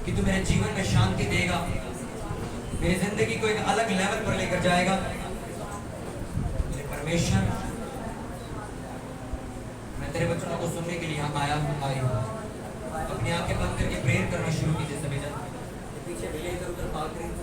कि तू मेरे जीवन में शांति देगा, मेरी जिंदगी को एक अलग लेवल पर लेकर जाएगा। मेरे परमेश्वर, मैं तेरे वचनों को सुनने के लिए यहाँ आया हूँ, आई हूँ। अपनी आंखें बंद करके प्रेयर करना शुरू कीजिए सभी जन। पीछे भैया इधर उधर भाग रहे हैं।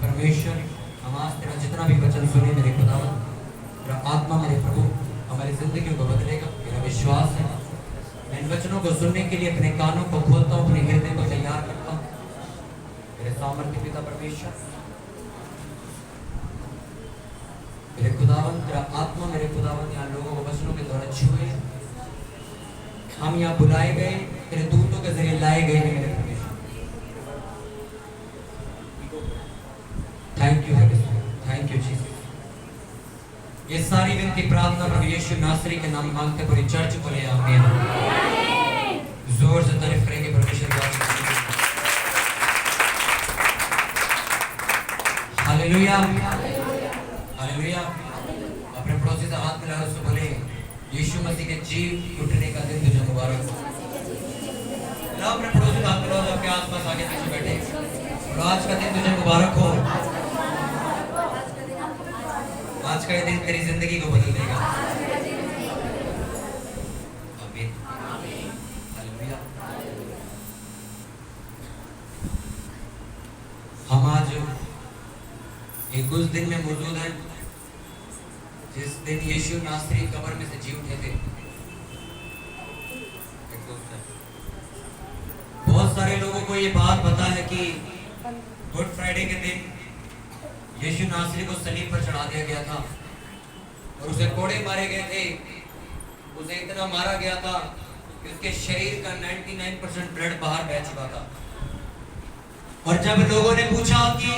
परमेश्वर, हम आज तेरा जितना भी वचन सुने मेरे खुदावन, तेरा आत्मा मेरे प्रभु हमारी जिंदगी को बदलेगा। मेरा विश्वास है मैं इन वचनों को सुनने के लिए अपने कानों को खोलता हूँ, अपने हृदय को तैयार करता हूँ। मेरे सामर्थ्य पिता परमेश्वर, मेरे खुदावन, तेरा आत्मा मेरे खुदावन यहाँ लोगों को वचनों के द्वारा छुए। हम यहाँ बुलाए गए, तेरे दूतों के जरिए लाए गए हैं। मेरे thank you, thank you Jesus. ये सारी विनती प्रार्थना प्रभु यीशु नासरी के नाम मांगते पूरी चर्च को ले आमीन। जोर से तारीफ करेंगे परमेश्वर का। Hallelujah, hallelujah. अपने पड़ोसी से हाथ मिलाकर उससे बोले, यीशु मसीह के जीव उठने का दिन तुझे मुबारक हो। अपने पड़ोसी से हाथ मिलाओ, आपके आसपास आगे पीछे बैठे, और आज का दिन तुझे मुबारक हो। आज का ये दिन तेरी जिंदगी को बदल देगा। आमीन, हालेलुया। हम आज एक उस दिन में मौजूद हैं जिस दिन यीशु नासरी कब्र में से जी उठे थे। बहुत सारे लोगों को ये बात पता है कि गुड फ्राइडे के दिन यीशु नासरी को सलीब पर चढ़ा दिया गया था और उसे कोड़े मारे गए थे। उसे इतना मारा गया था कि उसके शरीर का 99% ब्लड बाहर बह चुका था। और जब लोगों ने पूछा कि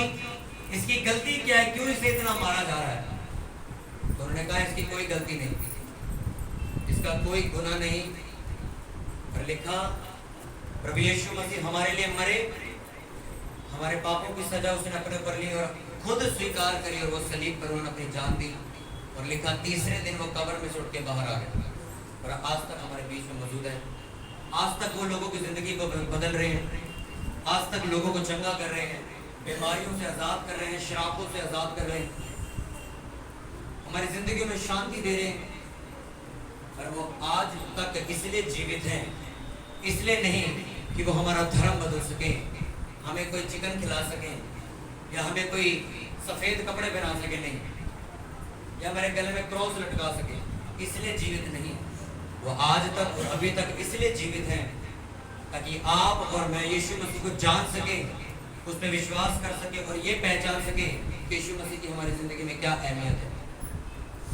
इसकी गलती क्या है, क्यों इसे इतना मारा जा रहा है, तो उन्होंने कहा इसकी कोई गलती नहीं, इसका कोई गुनाह नहीं। और लिखा प्रभु यीशु मसीह हमारे लिए मरे, हमारे पापों की सजा उसने अपने ऊपर ली और खुद स्वीकार करी, और वो सलीब पर उन्होंने अपनी जान दी। और लिखा तीसरे दिन वो कब्र में से उठ के बाहर आ गए और आज तक हमारे बीच में मौजूद है। आज तक वो लोगों की जिंदगी को बदल रहे हैं, आज तक लोगों को चंगा कर रहे हैं, बीमारियों से आजाद कर रहे हैं, श्रापों से आजाद कर रहे हैं, हमारी जिंदगी में शांति दे रहे हैं। और वो आज तक इसलिए जीवित हैं, इसलिए नहीं कि वो हमारा धर्म बदल सके, हमें कोई चिकन खिला सके, या हमें कोई सफेद कपड़े पहना सके, नहीं, या मेरे गले में क्रॉस लटका सके, इसलिए जीवित नहीं। वो आज तक और अभी तक इसलिए जीवित हैं ताकि आप और मैं यीशु मसीह को जान सके, उस पर विश्वास कर सके और ये पहचान सके कि यीशु मसीह की हमारी जिंदगी में क्या अहमियत है।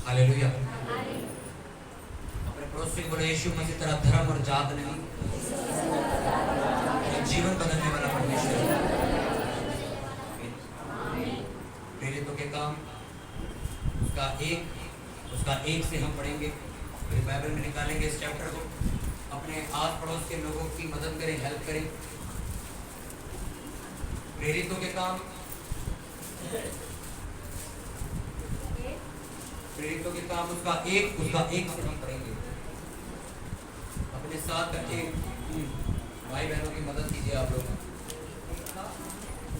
हालेलुया। अपने पड़ोसी को बोले, यीशु मसीह तेरा धर्म और जात नहीं, जीवन बदलने वाला परमेश्वर। प्रेरितों के काम उसका एक से हम पढ़ेंगे, फिर बाइबल में निकालेंगे इस चैप्टर को। अपने आस पड़ोस के लोगों की मदद करें, हेल्प करें। प्रेरितों के काम, प्रेरितों के काम उसका एक से हम पढ़ेंगे। अपने साथ बैठे भाई बहनों की मदद कीजिए आप लोग।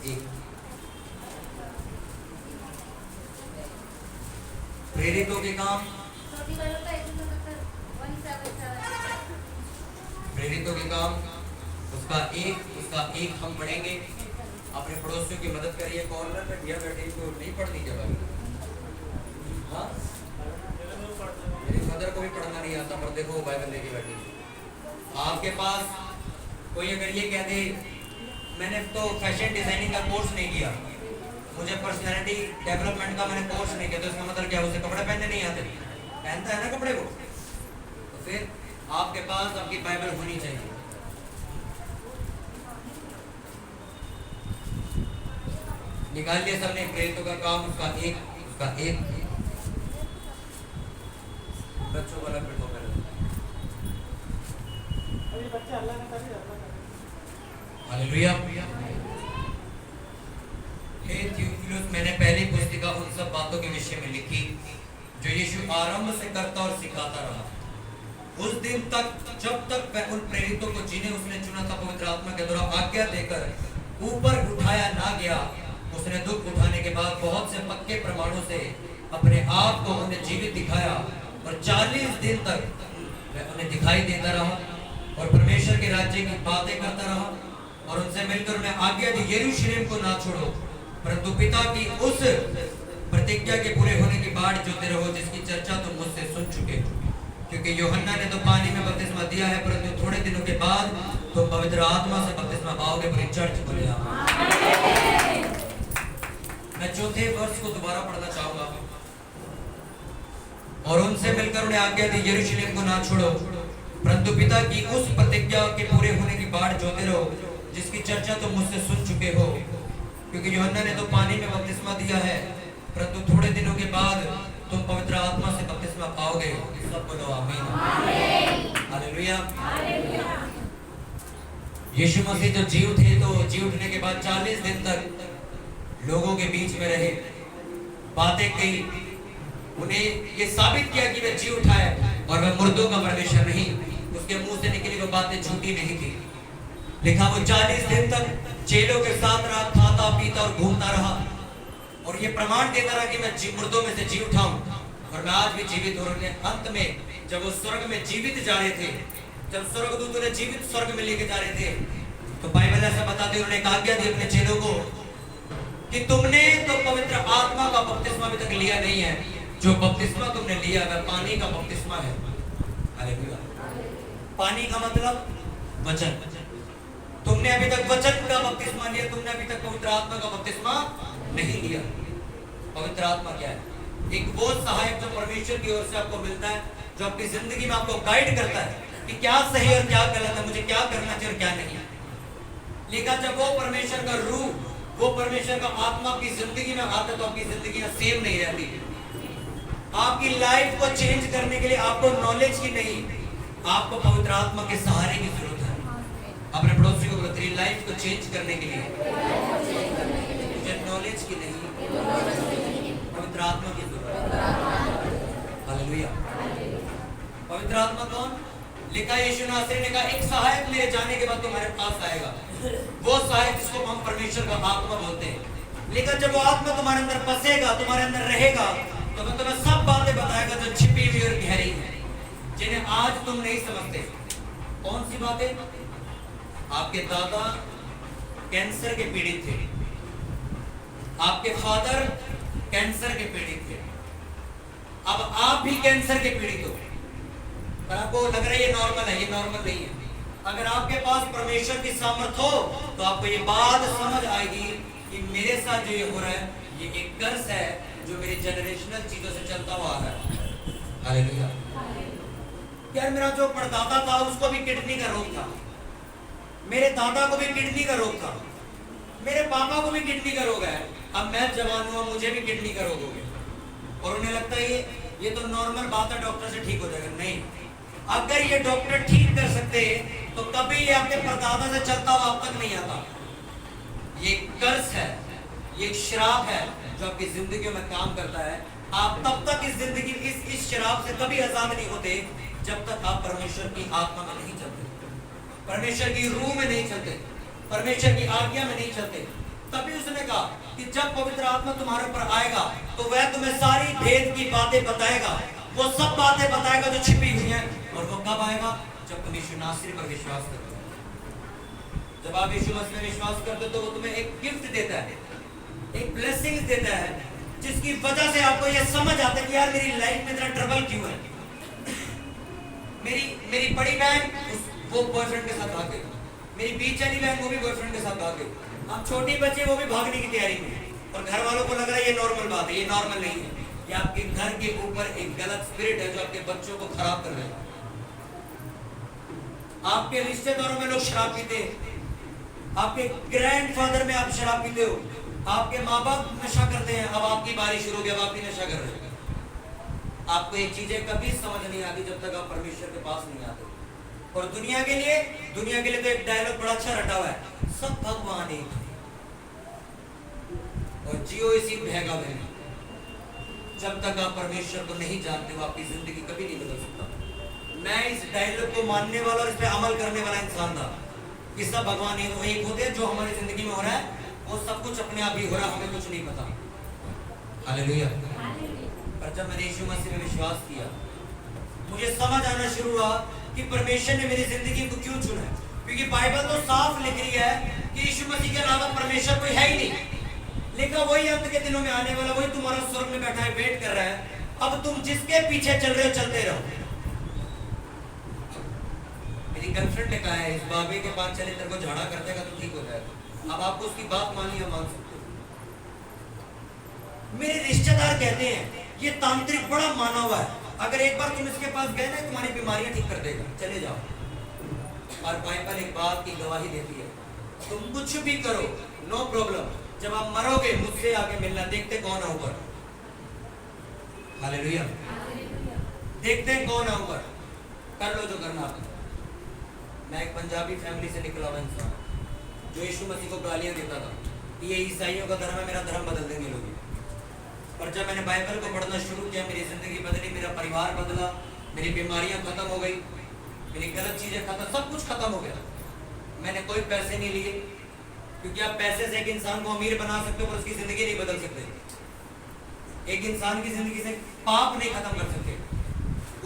एक प्रेरितों के काम, प्रेरितों के काम उसका एक हम पढ़ेंगे अपने पड़ोसियों की मदद करिए। कॉर्नर में भैया बैठे इनको नहीं पढ़नी जब हाँ मेरी मदर को भी पढ़ना नहीं आता, पर देखो वो बाइबल लेके बैठी। आपके पास कोई अगर ये कह दे मैंने तो फैशन डिजाइनिंग का कोर्स नहीं किया, मुझे पर्सनैलिटी डेवलपमेंट का मैंने कोर्स नहीं किया, तो इसका मतलब क्या उसे कपड़े पहनने नहीं आते? पहनता है ना कपड़े को। तो फिर आपके पास आपकी बाइबल होनी चाहिए। निकाल लिया सबने प्रेरितों का काम, उसका एक बच्चों वाला फिर हालेलुया। हे थियोफिलुस, मैंने पहली पुस्तिका उन सब बातों के विषय में लिखी जो यीशु आरंभ से करता और सिखाता रहा, उस दिन तक जब तक वह उन प्रेरितों को जिन्हें उसने चुना था पवित्र आत्मा के द्वारा आज्ञा देकर ऊपर उठाया ना गया। उसने दुख उठाने के बाद बहुत से पक्के प्रमाणों से अपने आप को उन्हें जीवित दिखाया और 40 दिन तक वह उन्हें दिखाई देता रहा और परमेश्वर के राज्य की बातें करता रहा और उनसे मिलकर उन्हें आज्ञा दी यरूशलेम को ना छोड़ो, परंतु पिता की उस प्रतिज्ञा के पूरे होने की बाट जोते रहो जिसकी चर्चा तुम मुझसे सुन चुके हो। क्योंकि यूहन्ना ने तो पानी में बपतिस्मा दिया है, परंतु थोड़े दिनों के बाद तुम पवित्र आत्मा से बपतिस्मा पाओगे। पूरी चर्च बोले आमीन। मैं चौथे वर्ष को दोबारा पढ़ना चाहूंगा। और उनसे मिलकर उन्हें आज्ञा दी यरूशलेम को ना छोड़ो, परंतु पिता की उस प्रतिज्ञा के पूरे होने की बाट जोते रहो जिसकी चर्चा तुम मुझसे सुन चुके हो। क्योंकि यूहन्ना ने तो पानी में बपतिस्मा दिया है, परंतु थोड़े दिनों के बाद तुम पवित्र आत्मा से बपतिस्मा पाओगे। सब बोलो आमीन। हालेलुया। यीशु मसीह जो जीव थे, तो जी उठने के बाद 40 दिन तक लोगों के बीच में रहे, बातें कही, उन्हें ये साबित किया कि वह जी उठा है और वह मुर्दों का परमेश्वर नहीं, उसके मुंह से निकली वो बातें झूठी नहीं थी। लिखा वो 40 दिन तक चेलों के साथ रहा, खाता पीता और घूमता रहा और ये प्रमाण देता रहा कि मैं मुर्दों में से जी उठा हूं और मैं आज भी जीवित हूं। अंत में जब वो स्वर्ग में जीवित जा रहे थे, जब स्वर्गदूत उन्हें जीवित स्वर्ग में लेके जा रहे थे, तो बाइबल ऐसा बताते उन्होंने एक आज्ञा दी अपने चेलों को कि तुमने तो पवित्र आत्मा का बपतिस्मा अभी तक लिया नहीं है, जो बपतिस्मा तुमने लिया वह पानी का बपतिस्मा है। हालेलुया। पानी का मतलब वचन। तुमने अभी तक वचन का बपतिस्मा लिया, तुमने अभी तक पवित्र आत्मा का बपतिस्मा नहीं लिया। पवित्र आत्मा क्या है? एक वो सहायक जो परमेश्वर की ओर से आपको मिलता है, जो आपकी जिंदगी में आपको गाइड करता है कि क्या सही और क्या गलत है, मुझे क्या करना चाहिए और क्या नहीं। लेकिन जब वो परमेश्वर का रूह, वो परमेश्वर का आत्मा आपकी जिंदगी में आता है, तो आपकी जिंदगी सेम नहीं रहती। आपकी लाइफ को चेंज करने के लिए आपको नॉलेज की नहीं, आपको पवित्र आत्मा के सहारे की जरूरत है। अपने पड़ोसी को बोलो, तेरी लाइफ को चेंज करने के लिए मुझे नॉलेज की नहीं, पवित्र आत्मा की जरूरत है। हालेलुया। पवित्र आत्मा कौन? लिखा यीशु नासरी ने कहा एक सहायक मेरे जाने के बाद तुम्हारे पास आएगा, वो सहायक जिसको हम परमेश्वर का आत्मा बोलते हैं। लेकिन जब वो आत्मा तुम्हारे अंदर बसेगा, तुम्हारे अंदर रहेगा, तो मैं तुम्हें सब बातें बताएगा जो छिपी हुई और गहरी है, जिन्हें आज तुम नहीं समझते। कौन सी बातें? आपके दादा कैंसर के पीड़ित थे, आपके फादर कैंसर के पीड़ित थे, अब आप भी कैंसर के पीड़ित हो, पर आपको लग रहा है ये नॉर्मल है। ये नॉर्मल नहीं है। अगर आपके पास परमेश्वर की सामर्थ्य हो तो आपको ये बात समझ आएगी कि मेरे साथ जो ये हो रहा है ये एक कर्स है जो मेरी जनरेशनल चीजों से चलता हुआ आ रहा है। हालेलुया। यार मेरा जो परदादा था उसको भी किडनी का रोग था, मेरे दादा को भी किडनी का रोग था, मेरे पापा को भी किडनी का रोग है, अब मैं जवान हुआ मुझे भी किडनी का रोग हो गया और उन्हें लगता है ये तो नॉर्मल बात है, डॉक्टर से ठीक हो जाएगा। नहीं, अगर ये डॉक्टर ठीक कर सकते तो कभी ये आपके परदादा से चलता हुआ अब तक नहीं आता। ये कर्स है, ये श्राप है जो आपकी जिंदगी में काम करता है। आप तब तक इस जिंदगी इस श्राप से कभी आजाद नहीं होते जब तक आप परमेश्वर की आत्मा में नहीं चलते, परमेश्वर की रूह में नहीं चलते, परमेश्वर की आज्ञा में नहीं चलते। तभी उसने कहा कि जब पवित्र आत्मा तुम्हारे ऊपर आएगा तो वह तुम्हें सारी भेद की बातें बताएगा, वो सब बातें बताएगा जो छिपी हुई हैं। और वो कब आएगा? जब तुम यीशु नासरी पर विश्वास करोगे। जब आप यीशु मसीह में विश्वास करते हो तो वो तुम्हें एक गिफ्ट देता है, एक ब्लेसिंग्स देता है, जिसकी वजह से आपको ये समझ आता है कि यार मेरी लाइफ में इतना ट्रबल क्यों है। मेरी बड़ी बहन वो बॉयफ्रेंड के साथ भाग गई, मेरी बीच वाली बहन वो भी बॉयफ्रेंड के साथ भाग गई, हम छोटी बच्चे वो भी भागने की तैयारी में, और घर वालों को लग रहा है ये नॉर्मल बात है। ये नॉर्मल नहीं है, ये आपके घर के ऊपर एक गलत स्पिरिट है जो आपके बच्चों को खराब कर रहा है। आपके रिश्तेदारों में लोग शराब पीते हैं, आपके ग्रैंडफादर में आप शराब पीते हो, आपके माँ बाप नशा करते हैं, अब आपकी बारी शुरू हो गई, अब आप भी नशा कर रहे हो। आपको ये चीजें कभी समझ नहीं आती जब तक आप परमेश्वर के पास नहीं आते। और दुनिया के लिए तो एक डायलॉग बड़ा अच्छा रटा हुआ है, सब भगवान एक है और जियो इसी भैगा में। जब तक आप परमेश्वर को नहीं जानते हो आपकी जिंदगी कभी नहीं बदल सकता। मैं इस डायलॉग को मानने वाला और इस पे अमल करने वाला इंसान था कि सब भगवान एक होते हैं, जो हमारी जिंदगी में हो रहा है वो सब कुछ अपने आप ही हो रहा है, हमें कुछ नहीं पता। हालेलुया। पर जब मैंने यीशु मसीह में विश्वास किया, मुझे समझ आना शुरू हुआ कि परमेश्वर ने मेरी जिंदगी को क्यों चुना है। क्योंकि बाइबल तो साफ लिख रही है कि यीशु मसीह के अलावा परमेश्वर कोई है ही नहीं। लेकिन वही अंत के दिनों में आने वाला, वही तुम्हारा स्वर्ग में बैठा है, वेट कर रहा है। अब तुम जिसके पीछे चल रहे हो चलते रहो। मेरी गर्लफ्रेंड ने कहा है, इस बाबे के पास चले तेरे को झाड़ा कर देगा तो ठीक हो जाएगा। अब आपको उसकी बात मान लिया, मान सकते हो। मेरे रिश्तेदार कहते हैं ये तांत्रिक बड़ा माना हुआ है, अगर एक बार तुम इसके पास गए ना तुम्हारी बीमारियां ठीक कर देगा, चले जाओ। और बाइबल एक बात की गवाही देती है, तुम कुछ भी करो नो प्रॉब्लम, जब आप मरोगे मुझसे आके मिलना, देखते कौन है ऊपर। हालेलुया। देखते कौन है ऊपर, कर लो जो करना आपको। मैं एक पंजाबी फैमिली से निकला हुआ इंसान जो यीशु मसीह को गालियां देता था कि ये ईसाइयों का धर्म है, मेरा धर्म बदल देंगे लोग। पर जब मैंने बाइबल को पढ़ना शुरू किया, मेरी जिंदगी बदली, मेरा परिवार बदला, मेरी बीमारियां खत्म हो गई, मेरी गलत चीजें खत्म, सब कुछ खत्म हो गया। मैंने कोई पैसे नहीं लिए, क्योंकि आप पैसे से एक इंसान को अमीर बना सकते हो पर उसकी जिंदगी नहीं बदल सकते। एक इंसान की जिंदगी से पाप नहीं खत्म कर सकते,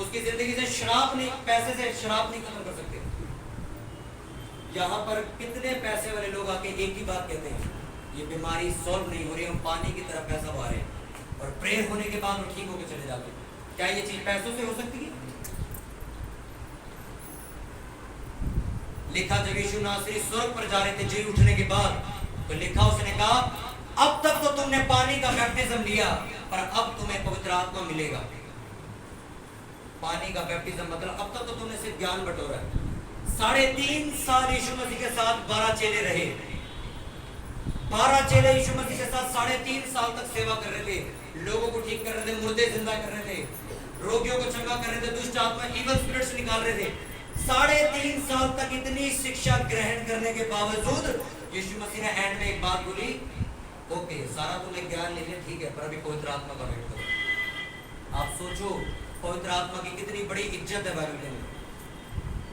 उसकी जिंदगी से शराब नहीं, पैसे से शराब नहीं खत्म कर सकते। यहाँ पर कितने पैसे वाले लोग आके एक ही बात कहते हैं, ये बीमारी सॉल्व नहीं हो रही, हम पानी की तरफ पैसा बहा रहे हैं, और प्रेयर होने के बाद वो ठीक होकर चले जाते हैं। क्या ये चीज पैसों से हो सकती है? लिखा जब यीशु नासरी स्वर्ग पर जा रहे थे जी उठने के बाद, तो लिखा उसने कहा अब तक तो तुमने पानी का बैप्टिज्म लिया, पर अब तुम्हें पवित्र आत्मा मिलेगा। पानी का बैप्टिज्म मतलब अब तक तो तुमने सिर्फ ज्ञान बटोरा है। 3.5 साल यीशु मसीह के साथ 12 चेले रहे, 12 चेले यीशु मसीह के साथ 3.5 साल तक सेवा कर रहे थे, लोगों को ठीक कर रहे थे, मुर्दे जिंदा कर रहे थे, रोगियों को चंगा कर रहे थे, दुष्ट आत्मा इविल स्पिरिट्स निकाल रहे थे। 3.5 साल तक इतनी शिक्षा ग्रहण करने के बावजूद यीशु मसीह ने एंड में एक बात बोली, ओके सारा तुमने ज्ञान ले लिया, ठीक है, पर अभी पवित्र आत्मा का वेट करो। आप सोचो पवित्र आत्मा की कितनी बड़ी इज्जत है बाइबल में,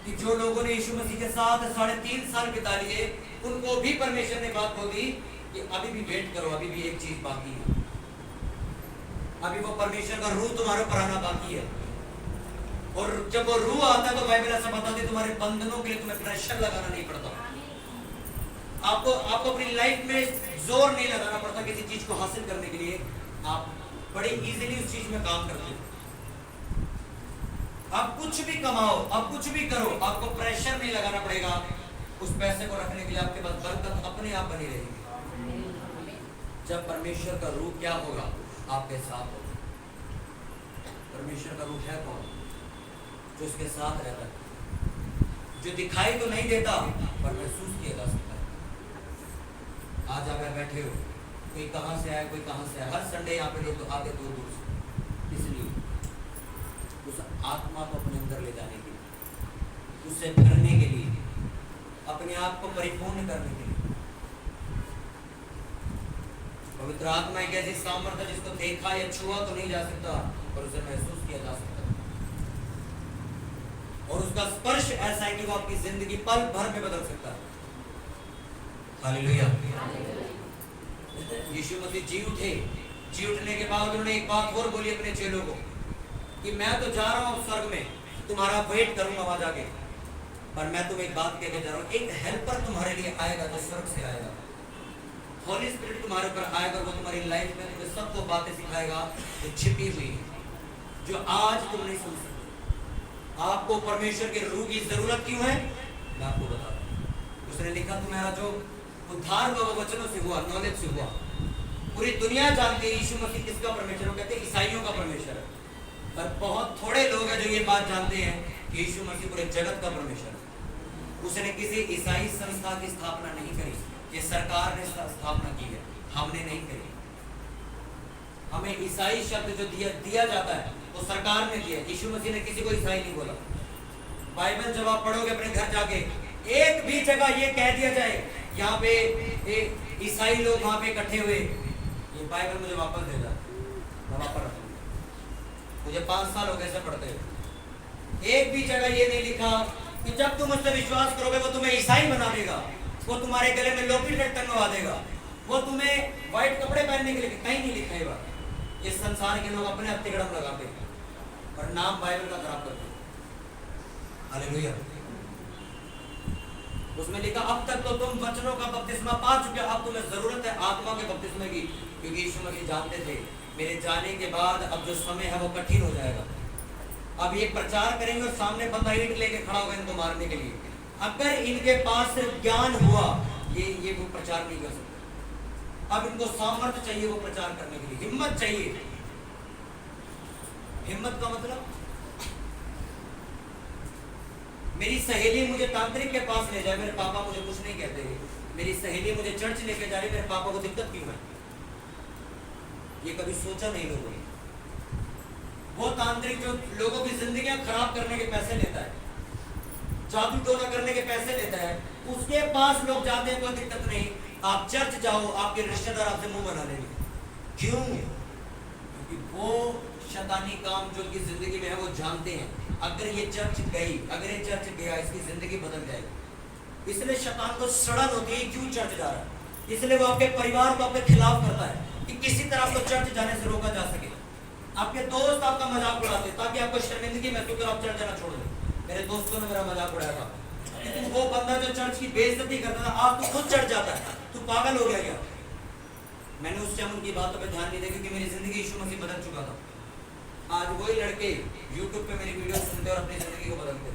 कि जो लोगों ने यीशु मसीह के साथ 3.5 साल बिता लिए, उनको भी परमेश्वर ने बात बोल दी कि अभी भी वेट करो, अभी भी एक चीज बाकी है, अभी वो परमेश्वर का रूह तुम्हारे ऊपर आना बाकी है। और जब वो रूह आता है तो बाइबल ऐसा बताती है तुम्हारे बंधनों के लिए तुम्हें प्रेशर लगाना नहीं पड़ता, आपको अपनी लाइफ में जोर नहीं लगाना पड़ता किसी चीज को हासिल करने के लिए, आप बड़े इजीली उस चीज में काम करते हो। आप कुछ भी कमाओ, आप कुछ भी करो, आपको प्रेशर नहीं लगाना पड़ेगा उस पैसे को रखने के लिए, आपके पास बरकत अपने आप बनी रहेगी। जब परमेश्वर का रूह क्या होगा आपके साथ होगा। परमेश्वर का रूह है कौन? जो उसके साथ रहता है, जो दिखाई तो नहीं देता पर महसूस किया जा सकता है। आज आप बैठे हो, कोई कहां से आया, कोई कहां से आया, हर संडे यहाँ पे लोग तो आते दूर दूर से, इसलिए उस आत्मा को अपने अंदर ले जाने के लिए, उससे भरने के लिए, अपने आप को परिपूर्ण करने के लिए। पवित्र आत्मा एक ऐसी सामर्थ्य जिसको देखा या छुआ तो नहीं जा सकता पर उसे महसूस किया जा सकता है, और उसका स्पर्श ऐसा है कि वो आपकी जिंदगी पल भर में बदल सकता है। हालेलुया। यीशु मसीह जी उठे, जी उठने के बाद उन्होंने एक बात और बोली अपने चेलों को कि मैं तो जा रहा हूं स्वर्ग में, तुम्हारा वेट करूंगा वहां जाके। पर मैं तुम्हें एक बात कहने जा रहा हूँ, एक हेल्पर तुम्हारे लिए आएगा जो स्वर्ग से आएगा। होली स्पिरिट तुम्हारे ऊपर आएगा, वो तुम्हारी लाइफ में तुम्हें सब वो बातें सिखाएगा जो छिपी हुई है, जो आज तुम नहीं समझ सकते। आपको परमेश्वर के रूह की जरूरत क्यों है, मैं आपको बता दूं। उसने लिखा तुम्हारा जो उद्धार हुआ वो वचनों से हुआ, नॉलेज से हुआ। पूरी दुनिया जानती है यीशु मसीह किसका परमेश्वर, वो कहते हैं ईसाइयों का परमेश्वर है, पर बहुत थोड़े लोग हैं जो ये बात जानते हैं कि यीशु मसीह पूरे जगत का परमेश्वर है। उसने किसी ईसाई संस्था की स्थापना नहीं करी, ये सरकार ने स्थापना की है, हमने नहीं करी। हमें ईसाई शब्द जो दिया जाता है वो सरकार ने दिया, यीशु मसीह ने किसी को ईसाई नहीं बोला। बाइबल जब आप पढ़ोगे अपने घर जाके, एक भी जगह ये कह दिया जाए यहाँ पे ईसाई लोग वहां पे इकट्ठे हुए, ये बाइबल मुझे वापस दे जाए, मैं वापस रखूंगा। मुझे 5 साल हो गए ऐसे पढ़ते हुए, एक भी जगह ये नहीं लिखा कि जब तुम उस पर विश्वास करोगे वो तुम्हें ईसाई बना देगा, वो तुम्हारे गले में लोपी लटकन लगा देगा, वो तुम्हें व्हाइट कपड़े पहनने के लिए, कहीं नहीं लिखा है बात। इस संसार के लोग अपने हत्ते कदम लगाते हैं और नाम बाइबल का खराब करते हैं। हालेलुया। उसमें लिखा अब तक तो तुम वचनों का बपतिस्मा पा चुके, अब तुम्हें जरूरत है आत्मा के बपतिस्मे की, क्योंकि यीशु मसीह जानते थे मेरे जाने के बाद अब जो समय है वो कठिन हो जाएगा। अब ये प्रचार करेंगे और सामने बंदा ईंट लेके खड़ा होगा इनको मारने के लिए। अगर इनके पास सिर्फ ज्ञान हुआ, ये वो प्रचार नहीं कर सकते। अब इनको सामर्थ्य चाहिए वो प्रचार करने के लिए, हिम्मत चाहिए। हिम्मत का मतलब, मेरी सहेली मुझे तांत्रिक के पास ले जाए, मेरे पापा मुझे कुछ नहीं कहते। मेरी सहेली मुझे चर्च लेके जा रही, मेरे पापा को दिक्कत क्यों है? ये कभी सोचा नहीं लोगों ने। वो तांत्रिक जो लोगों की जिंदगियां खराब करने के पैसे लेता है, जादू टोना करने के पैसे लेता है, उसके पास लोग जाते हैं, कोई दिक्कत नहीं। आप चर्च जाओ, आपके रिश्तेदार आपसे मुंह बना लेंगे। क्यों? क्योंकि वो शैतानी काम जो की जिंदगी में है वो जानते हैं, अगर ये चर्च गई, अगर ये चर्च गया, इसकी जिंदगी बदल जाएगी। इसलिए शैतान को सड़न होती है क्यों चर्च जा रहा है, इसलिए वो आपके परिवार को आपके खिलाफ करता है कि किसी तरह आपको चर्च जाने से रोका जा सके। आपके दोस्त आपका मजाक उड़ाते ताकि आपको शर्मिंदगी महसूस कर आप चर्च जाना छोड़ दो। मेरे दोस्तों ने मेरा मजाक उड़ाया था, लेकिन वो बंदा जो चर्च की बेइज्जती करता था, आज तो खुद चर्च जाता है, तू पागल हो गया क्या? मैंने उस टाइम उनकी बातों पे ध्यान नहीं दिया क्योंकि मेरी जिंदगी यीशु मसीह बदल चुका था। आज वही लड़के YouTube पे मेरी वीडियो सुनते और अपनी जिंदगी को बदलते।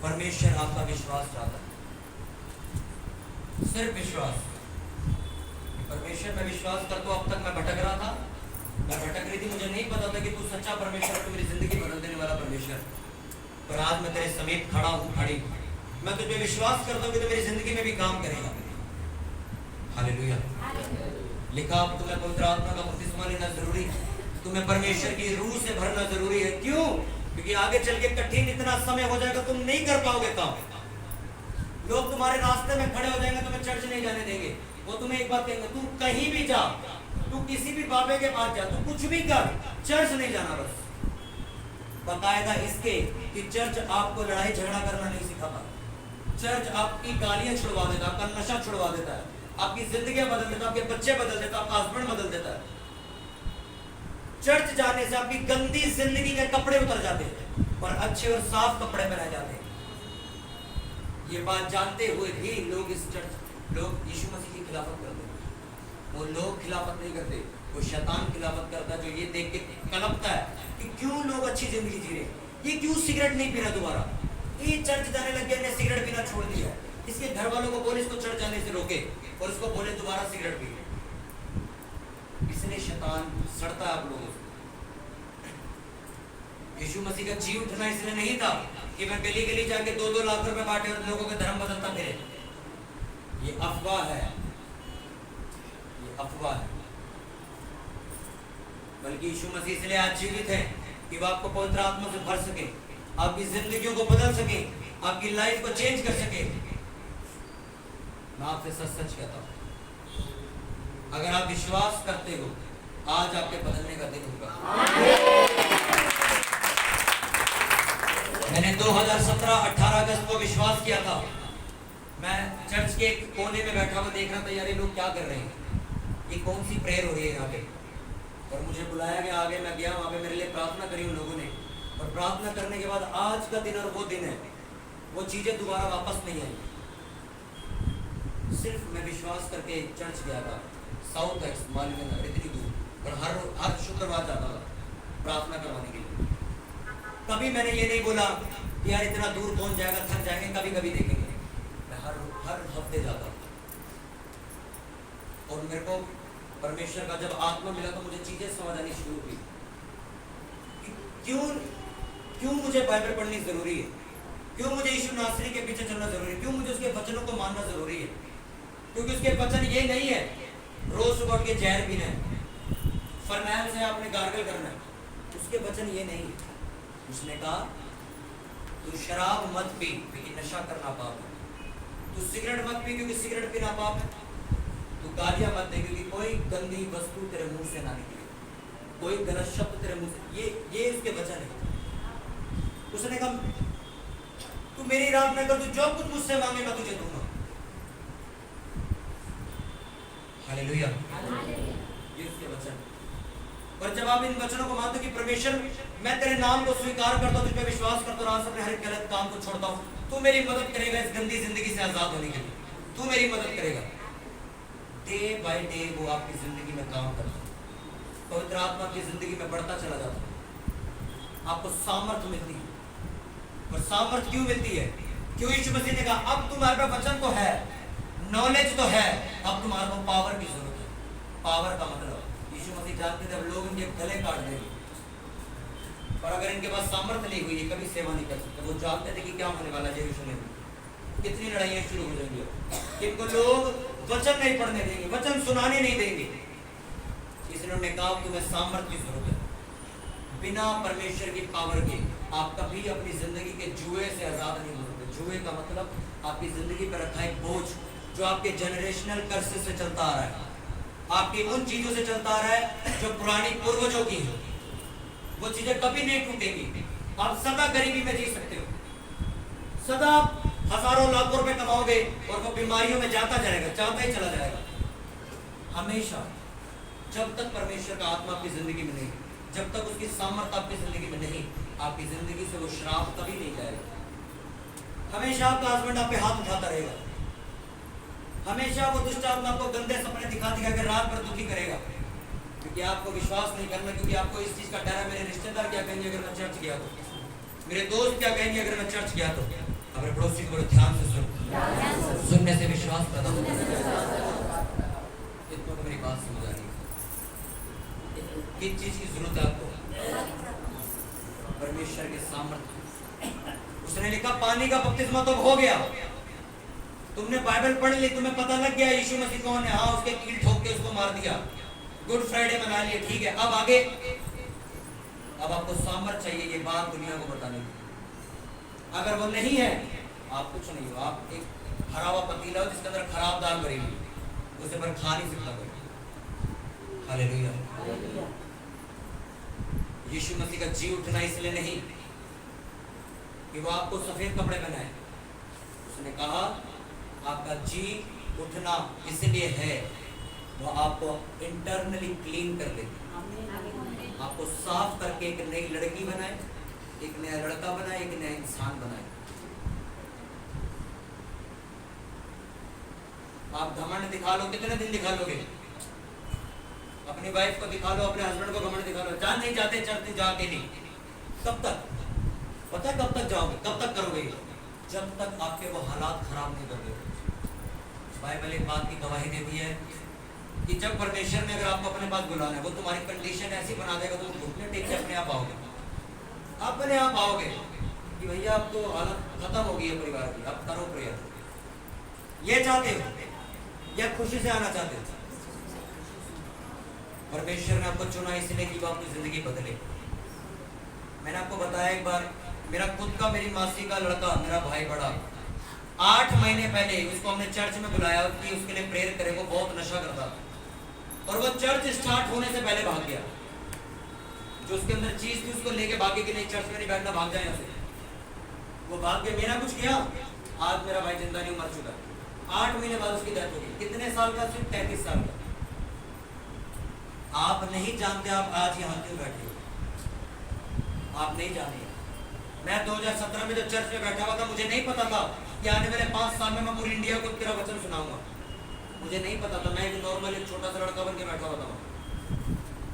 परमेश्वर आपका विश्वास चाहता है, सिर्फ विश्वास। परमेश्वर में विश्वास कर, तो अब तक मैं भटक रहा था, मैं भटक रही थी, मुझे नहीं पता था कि तू सच्चा परमेश्वर, तू मेरी जिंदगी बदल देने वाला परमेश्वर। पर आज मैं तेरे समीप खड़ा हूँ, खड़ी, मैं तुझे विश्वास करता हूँ कि तू मेरी जिंदगी में भी काम करेगा। हालेलुया। लिखा अब तुम्हें पवित्र आत्मा का बपतिस्मा लेना जरूरी है, तुम्हें परमेश्वर की रूह से भरना जरूरी है। क्यों? क्योंकि आगे चल के कठिन इतना समय हो जाएगा, तुम नहीं कर पाओगे काम। लोग तुम्हारे रास्ते में खड़े हो जाएंगे, तुम्हें चर्च नहीं जाने देंगे। वो तुम्हें एक बात कहेंगे, तू कहीं भी जा, तू किसी भी बाबे के पास जा, तू कुछ भी कर, चर्च नहीं जाना। बस बाकायदा इसके कि चर्च आपको लड़ाई झगड़ा करना नहीं सिखाता, चर्च आपकी गालियां छुड़वा देता, आपका नशा छुड़वा देता है, आपकी जिंदगी बदल देता, आपके बच्चे बदल देता, आपका हस्बैंड बदल देता है। चर्च जाने से आपकी गंदी जिंदगी के कपड़े उतर जाते हैं और अच्छे और साफ कपड़े पहनाए जाते हैं। ये बात जानते हुए भी लोग लोग यीशु मसीह की खिलाफत करते हैं। वो लोग खिलाफत नहीं करते, वो शैतान खिलाफत करता है, जो ये देख के कलपता है कि क्यों लोग अच्छी जिंदगी जी रहे, ये क्यों सिगरेट नहीं पी रहा दोबारा, ये चर्च जाने लग गया, सिगरेट पीना छोड़ दिया। इसके घर वालों को बोले इसको चर्च जाने से रोके और इसको बोले दोबारा सिगरेट पी। इसलिए शैतान सड़ता है आप लोगों से। यीशु मसीह का जी उठना इसलिए नहीं था कि मैं गली गली जाके 2-2 लाख रुपए बांटे और लोगों का धर्म बदलता फिरे। ये अफवाह है, ये अफवाह है। बल्कि यीशु मसीह इसलिए आज जीवित है कि वो आपको पवित्र आत्मा से भर सके, आपकी जिंदगियों को बदल सके, आपकी लाइफ को चेंज कर सके। मैं आपसे सच सच कहता हूं, अगर आप विश्वास करते हो, आज आपके बदलने का दिन होगा। मैंने 2017-18 अगस्त को विश्वास किया था। मैं चर्च के एक कोने में बैठा हुआ देख रहा था, यार ये लोग क्या कर रहे हैं, ये कौन सी प्रेयर हो रही है यहाँ पे। और मुझे बुलाया गया, आगे मैं गया, वहाँ पे मेरे लिए प्रार्थना करी उन लोगों ने। और प्रार्थना करने के बाद आज का दिन और वो दिन है, वो चीज़ें दोबारा वापस नहीं आई। सिर्फ मैं विश्वास करके चर्च गया था, साउथ एक्स मालवीय इतनी दूर, और हर शुक्रवार जाता था प्रार्थना करवाने के लिए। कभी मैंने ये नहीं बोला कि यार इतना दूर कौन जाएगा, थक जाएंगे, कभी कभी देखेंगे। मैं हर हफ्ते जाता था। और मेरे को परमेश्वर का जब आत्मा मिला तो मुझे चीजें समझ आनी शुरू हुई कि क्यों मुझे बाइबल पढ़नी जरूरी है, क्यों मुझे यीशु नासरी के पीछे चलना जरूरी है, क्यों मुझे उसके वचनों को मानना जरूरी है। क्योंकि उसके वचन ये नहीं है रोज सुबह उठ के जहर पीना है, फरनैल से आपने गार्गल करना है, उसके वचन ये नहीं है। उसने कहा तू शराब मत पी क्योंकि नशा करना पाप है, तू सिगरेट मत पी क्योंकि सिगरेट पीना पाप है, तू गालियां मत दे क्योंकि कोई गंदी वस्तु तेरे मुंह से ना निकले, कोई गलत शब्द तेरे मुंह से, ये उसके वचन है। उसने कहा तू मेरी रात में कर, तू जो कुछ मुझसे मांगे मैं तुझे दूंगा। हालेलुया, ये उसके वचन। और जब आप इन वचनों को मानते हो कि परमेश्वर मैं तेरे नाम को स्वीकार करता हूँ, तुझ पे विश्वास करता हूँ, आज अपने हर गलत काम को छोड़ता हूँ, तू मेरी मदद करेगा इस गंदी जिंदगी से आजाद होने के लिए, तू मेरी मदद करेगा। डे बाय डे वो आपकी जिंदगी में काम करता है, पवित्र आत्मा की जिंदगी में बढ़ता चला जाता है, आपको सामर्थ्य मिलती है। और सामर्थ्य क्यों मिलती है? क्यों यीशु मसीह ने कहा अब तुम्हारे पास वचन तो है, नॉलेज तो है, अब तुम्हारे को पावर की जरूरत है। पावर का मतलब यीशु मसीह जानते थे अब लोग इनके गले काट देंगे, और अगर इनके पास सामर्थ्य नहीं हुई कभी सेवा नहीं कर सकते। वो जानते थे कि क्या होने वाला है यरूशलेम में, कितनी लड़ाइयाँ शुरू हो जाएंगी, इनको लोग वचन नहीं पढ़ने देंगे, वचन सुनाने नहीं देंगे। इसलिए उन्होंने कहा तुम्हें सामर्थ्य की जरूरत है। बिना परमेश्वर की पावर के आप कभी अपनी जिंदगी के जुए से आजाद नहीं हो सकते। जुए का मतलब आपकी जिंदगी पर रखा एक बोझ जो आपके जनरेशनल कर्से से चलता आ रहा है, आपकी उन चीजों से चलता आ रहा है जो पुरानी पूर्वजों की है। वो चीजें कभी नहीं टूटेंगी। आप सदा गरीबी में जी सकते हो, सदा आप हजारों लाखों रुपए कमाओगे और वो बीमारियों में जाता जाएगा, जाता ही चला जाएगा। हमेशा जब तक परमेश्वर का आत्मा आपकी जिंदगी में नहीं, जब तक उसकी सामर्थ्य आपकी जिंदगी में नहीं, आपकी जिंदगी से वो श्राप कभी नहीं जाएगा। हमेशा आपका हस्बैंड आप पे हाथ उठाता रहेगा, हमेशा वो दुष्ट आत्मा आपको गंदे सपने दिखा के रात भर दुखी करेगा, क्योंकि आपको विश्वास नहीं करना, क्योंकि आपको इस चीज का डर है मेरे रिश्तेदार क्या कहेंगे अगर मैं चर्च गया तो, मेरे दोस्त क्या कहेंगे अगर मैं चर्च गया तो। अपने पड़ोसी को ध्यान से सुन, सुनने से विश्वास पैदा होता है। इतना तो मेरी बात समझ आ रही है। किस चीज की जरूरत है आपको? परमेश्वर के सामर्थ्य। उसने लिखा पानी का बपतिस्मा तो हो गया, तुमने बाइबल पढ़ ली, तुम्हें पता लग गया यीशु मसीह कौन है, हाँ उसके कील ठोक के उसको मार दिया, गुड फ्राइडे मना लिए, ठीक है। अब आगे, अब आपको सामर्थ्य चाहिए ये बात दुनिया को बताने की। अगर वो नहीं है आप कुछ नहीं हो, आप एक भरा हुआ पतीला हो जिसके अंदर खराब दाल भरी हुई, उसे पर खा नहीं सकता कोई। हालेलुया। यीशु मसीह का जी उठना इसलिए नहीं कि वो आपको सफेद कपड़े पहनाए, उसने कहा आपका जी उठना इसलिए है वो आपको इंटरनली क्लीन कर दे, आपको साफ करके एक नई लड़की बनाए, एक नया लड़का बनाए, एक नया इंसान बनाए। आप घमंड दिखा लो, कितने दिन दिखा लोगे? अपनी वाइफ को दिखा लो, अपने हस्बैंड को घमंड दिखा लो, जान नहीं जाते चढ़ते जाके नहीं। कब तक? पता है कब तक जाओगे, कब तक करोगे? जब तक आपके वो हालात खराब नहीं कर देते। बाइबल एक बात की गवाही देती है कि जब परमेश्वर ने अगर आपको अपने पास बुलाना है, वो तुम्हारी कंडीशन ऐसी बना देगा, तुम घुटने टेक के अपने आप आओगे, अपने आप आओगे कि भैया अब तो हालत खत्म हो गई है परिवार की, अब करो प्रेयर। ये चाहते हो या खुशी से आना चाहते हो? परमेश्वर ने आपको चुना इसलिए कि वो आपकी जिंदगी बदले। मैंने आपको बताया एक बार, मेरा खुद का, मेरी मासी का लड़का, मेरा भाई बड़ा, 8 महीने पहले उसको हमने चर्च में बुलाया कि उसके लिए प्रेयर करें। वो बहुत नशा करता था और वो चर्च स्टार्ट होने से पहले भाग गया। जो उसके अंदर चीज थी उसको लेके भागे कि नहीं चर्च में नहीं बैठना, भाग जाए यहाँ से। वो भाग गया, मेरा कुछ किया, आज मेरा भाई जिंदा नहीं, मर चुका। 8 महीने बाद उसकी डेथ हो गई। कितने साल का? सिर्फ 33 साल का। आप नहीं जानते आप आज यहाँ क्यों बैठे हो, आप नहीं जानते। मैं 2017 में जब चर्च में बैठा हुआ था, मुझे नहीं पता था कि आने वाले 5 साल में मैं पूरी इंडिया को तेरा वचन सुनाऊंगा। मुझे नहीं पता था, मैं एक नॉर्मल एक छोटा सा लड़का बन के बैठा हुआ था।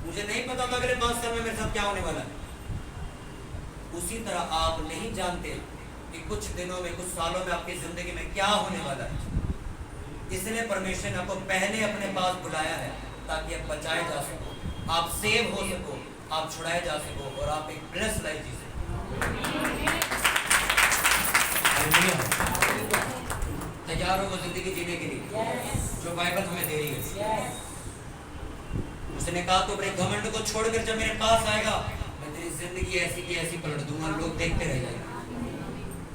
मुझे नहीं पता था अगले 5 साल में मेरे साथ क्या होने वाला है। उसी तरह आप नहीं जानते कि कुछ दिनों में, कुछ सालों में आपकी जिंदगी में क्या होने वाला है। इसलिए परमेश्वर ने आपको पहले अपने पास बुलाया है ताकि आप बचाए जा सको, आप सेव हो सको, आप छुड़ाए जा सको और आप एक ब्लेस्ड लाइफ जी सको। तैयार हो वो जिंदगी जीने के लिए जो बाइबल हमें दे रही है। उसने कहा तो अपने घमंड को छोड़कर जब मेरे पास आएगा, मैं तेरी जिंदगी ऐसी की ऐसी पलट दूंगा, लोग देखते रह जाएंगे।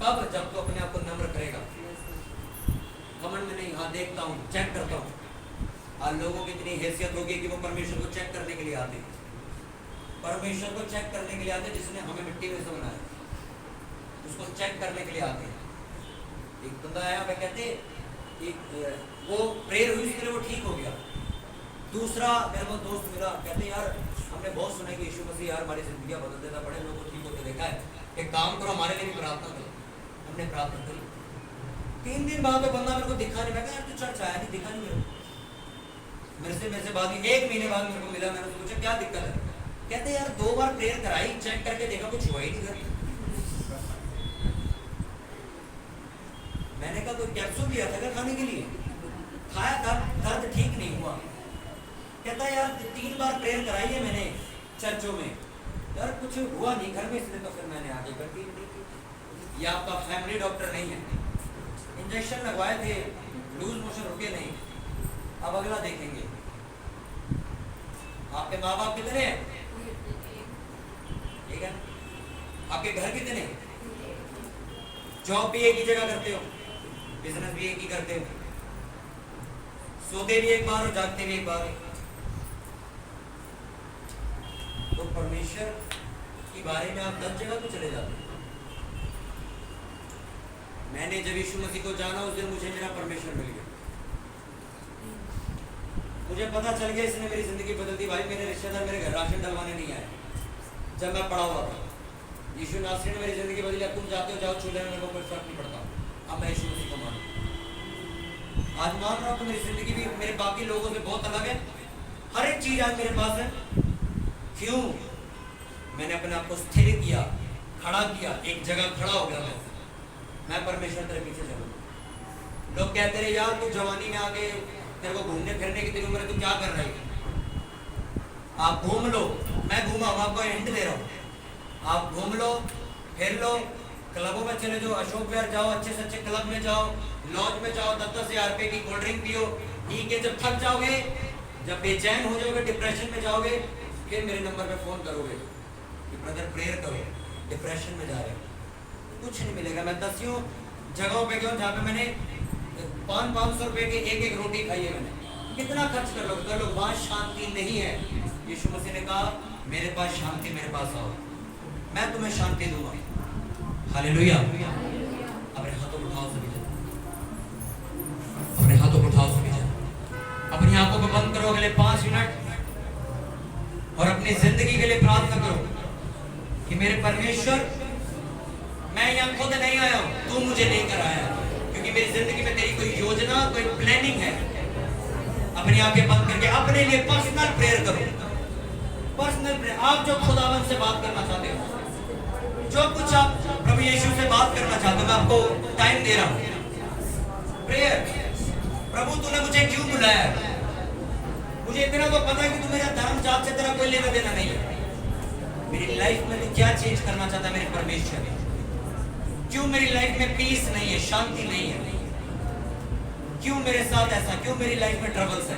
कब? जब तो अपने आप को नम्र करेगा, घमंड में नहीं। हाँ देखता हूँ, चेक करता हूँ। आज लोगों की इतनी हैसियत होगी कि वो परमेश्वर को चेक करने के लिए आते, परमेश्वर को चेक करने के लिए आते जिसने हमें मिट्टी में से बनाया, उसको चेक करने के लिए आते हैं। एक बंदा आया, वह कहते वो प्रेयर हुई, उसके लिए वो ठीक हो गया। दूसरा मेरे को दोस्त मिला, कहते यार हमने बहुत सुना कि यीशु मसीह यार हमारी जिंदगी बदल देता, बड़े लोगों को ठीक होते देखा है, एक काम करो हमारे लिए भी प्रार्थना करो। हमने प्रार्थना करी। 3 दिन बाद वो बंदा मेरे को दिखा नहीं। मैं कहा यार तू चर्च आया नहीं, दिखा नहीं मेरे से बाद 1 महीने बाद मेरे को मिला। मैंने उसको पूछा क्या दिक्कत है, कहते यार 2 बार प्रेयर कराई, चेक करके देखा कुछ हुआ ही नहीं घर। मैंने कहा कोई कैप्सूल लिया था क्या खाने के लिए, खाया था, दर्द ठीक नहीं हुआ। कहता यार 3 बार प्रेयर कराई है मैंने चर्चों में, यार कुछ हुआ नहीं घर में, इसलिए तो फिर मैंने आगे बढ़ती नहीं की। ये आपका फैमिली डॉक्टर नहीं है, इंजेक्शन लगवाए थे, लूज मोशन रुके नहीं, अब अगला देखेंगे। आपके माँ बाप कितने हैं, ठीक है, आपके घर कितने, जॉब भी एक ही जगह करते हो, बिजनेस भी एक ही करते हो, सोते भी एक बार और जागते भी एक बार। तो परमेश्वर के बारे में आप 10 जगह तो चले जाते। मैंने जब यीशु मसीह को जाना उस दिन मुझे मेरा परमेश्वर मिल गया। मुझे पता चल गया इसने मेरी जिंदगी बदल दी। भाई मेरे रिश्तेदार मेरे घर राशन डलवाने नहीं आए जब मैं पड़ा हुआ था। यीशु नासरी ने मेरी जिंदगी बदली। अब तुम जाते हो जाओ, चूल्हे में मेरे को कोई फर्क नहीं पड़ता। अब मैं यीशु मसीह को मानू, आज मान रहा हूँ तो मेरी जिंदगी भी मेरे बाकी लोगों से बहुत अलग है। हर एक चीज आज मेरे पास है। क्यों? मैंने अपने आप को स्थिर किया, खड़ा किया, एक जगह खड़ा हो गया। मैं परमेश्वर तेरे पीछे चलूंगा। लोग कहते रहे यार तू जवानी में आके तेरे को घूमने फिरने की तेरी उम्र है, तू क्या कर रहा है? आप घूम लो, मैं घूमा हूं, आपको हिंट दे रहा हूं। आप घूम लो, फिर लो, क्लबों में चले जाओ, अशोक विहार जाओ, अच्छे से अच्छे क्लब में जाओ, लॉज में जाओ, 10-10 रुपए की कोल्ड ड्रिंक पियो, ठीक है। जब थक जाओगे, जब बेचैन हो जाओगे, डिप्रेशन में जाओगे, फिर मेरे नंबर पे फोन करोगे कि ब्रदर प्रेयर करो, डिप्रेशन में जा रहे हो, कुछ नहीं मिलेगा। मैं 10 जगहों पे गया जहाँ पे मैंने 500 रुपए की एक रोटी खाई है। मैंने कितना खर्च कर लो, वहां शांति नहीं है। यीशु मसीह ने कहा मेरे पास शांति, मेरे पास आओ, मैं तुम्हें शांति दूंगा। हालेलुया। अपने हाथों को उठाओ सभी जन, अपने हाथों को उठाओ सभी जन, अपनी आंखों को बंद करो अगले 5 मिनट और अपनी जिंदगी के लिए प्रार्थना करो कि मेरे परमेश्वर, मैं यहाँ खुद नहीं आया हूँ, तू मुझे लेकर आया, क्योंकि मेरी जिंदगी में तेरी कोई योजना, कोई प्लानिंग है। अपनी आंखें बंद करके अपने लिए पर्सनल प्रेयर करो। पर्सनल प्रेयर, आप जो खुदावन से बात करना चाहते हो, जो कुछ आप प्रभु यीशु से बात करना चाहते हो, मैं आपको टाइम दे रहा हूँ। प्रेयर, प्रभु तूने मुझे क्यों बुलाया? मुझे इतना तो पता है कि तू मेरा धर्म जात से तेरा कोई लेना देना नहीं है। मेरी लाइफ में तू क्या चेंज करना चाहता है मेरे परमेश्वर? क्यों मेरी लाइफ में पीस नहीं है, शांति नहीं है? क्यों मेरे साथ ऐसा? क्यों मेरी लाइफ में ट्रबल्स है?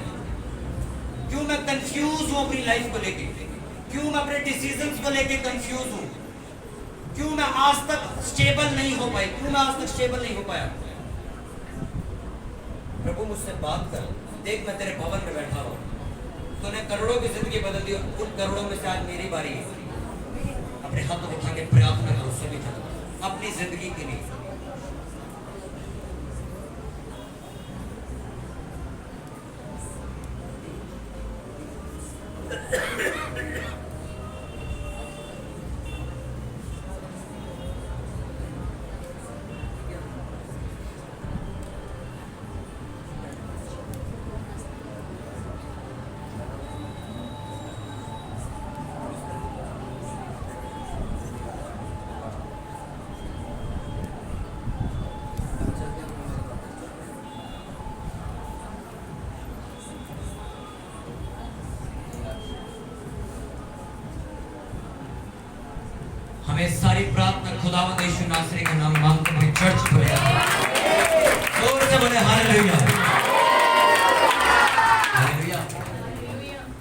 क्यों मैं कंफ्यूज हूं अपनी लाइफ को लेके? क्यों मैं अपने डिसीजंस को लेके कंफ्यूज हूं? क्यों मैं आज तक स्टेबल नहीं हो पाई? क्यों मैं आज तक स्टेबल नहीं हो पाया? प्रभु मुझसे बात कर। देख मैं तेरे भवन में बैठा हूं, तूने करोड़ों की जिंदगी बदल दी, उन करोड़ों में से आज मेरी बारी है। अपने हाथ उठा के प्रार्थना करो सभी जन अपनी जिंदगी के लिए। ये सारी प्रार्थना खुदावंद यीशु नासरी के नाम मांगते हुए चर्च को जोर से बोले हालेलुया। हालेलुया।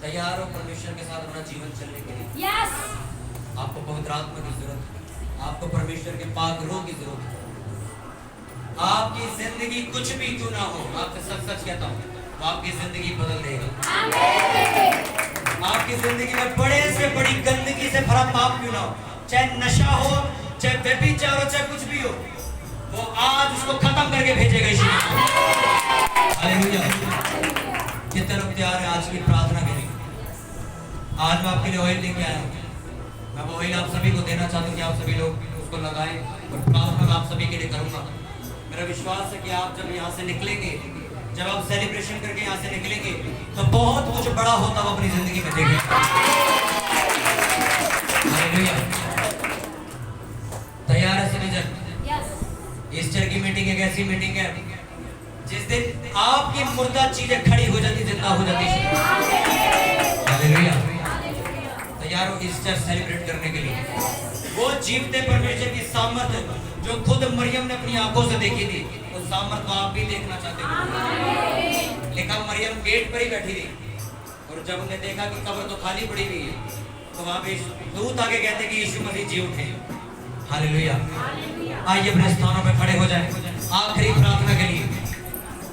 तैयार हो परमेश्वर के साथ अपना जीवन चलने के लिए? यस। आपको पवित्र आत्मा की जरूरत है, आपको परमेश्वर के पाक रूह की जरूरत है। आपकी जिंदगी कुछ भी क्यों ना हो, आपसे सच सच कहता हूँ, आपकी जिंदगी बदल देगा। आपकी जिंदगी में बड़े से बड़ी गंदगी से भरा पाप क्यों ना हो, चाहे नशा हो, चाहे व्यभिचार हो, चाहे कुछ भी हो, वो आज उसको खत्म करके भेजेगा यीशु। हालेलुया। कितने लोग तैयार हैं आज की प्रार्थना के लिए? आज मैं आपके लिए ऑयल लेके आया हूँ। मैं वो ऑयल आप सभी को देना चाहता हूँ कि आप सभी लोग उसको लगाएं और प्रार्थना आप सभी के लिए करूँगा। मेरा विश्वास है कि आप जब यहाँ से निकलेंगे, जब आप सेलिब्रेशन करके यहाँ से निकलेंगे, तो बहुत कुछ बड़ा होता हुआ अपनी जिंदगी में देखेंगे। हालेलुया। तैयार है सभी जन? ईस्टर की मीटिंग एक ऐसी मीटिंग है जिस दिन आपकी मुर्दा चीजें खड़ी हो जाती, जिंदा हो जाती है। हालेलुया। तैयार हो ईस्टर सेलिब्रेट करने के लिए? वो जीवते परमेश्वर की सामर्थ जो खुद मरियम ने अपनी आंखों से देखी थी, उस सामर्थ को आप भी देखना चाहते हो? लेकिन मरियम गेट पर ही बैठी थी और जब उन्हें देखा कि कब्र तो खाली पड़ी हुई है, तो वहां पे दूत आगे कहते कि यीशु मसीह जी उठे। हालेलुया। आइए अपने स्थानों पे खड़े हो जाएं। आखिरी